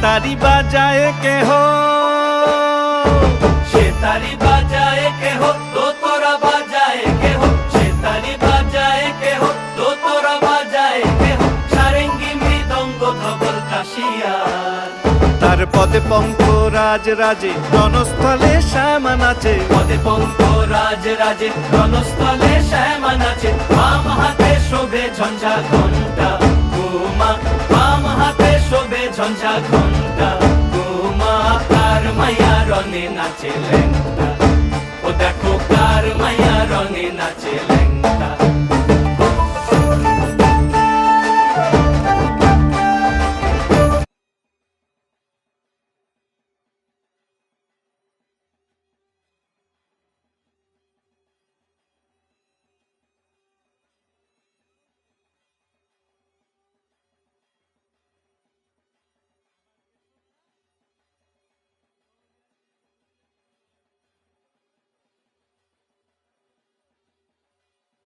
তারি বাজায় কেহ, সে তারি বাজায় কেহ, দোতরা বাজায় কেহ, সে তারি বাজায় কেহ, দোতরা বাজায় কেহ, সারেঙ্গি মৃদঙ্গ ধবল কাশিয়ার। তার পদে পঙ্ক রাজ রাজে, রণস্থলে শ্যামা নাচে। পদে পঙ্ক রাজ রাজে, রণস্থলে শ্যামা নাচে। বাম হাতে শোভে ঝঞ্ঝা ঘণ্টা ঘুমা, বাম হাতে শোভে ঝঞ্ঝা ঘণ্টা ঘুমা। কার মাইয়া রনে নাচে ল্যাংটা, ও দেখো কার মাইয়া রনে নাচে ল্যাংটা।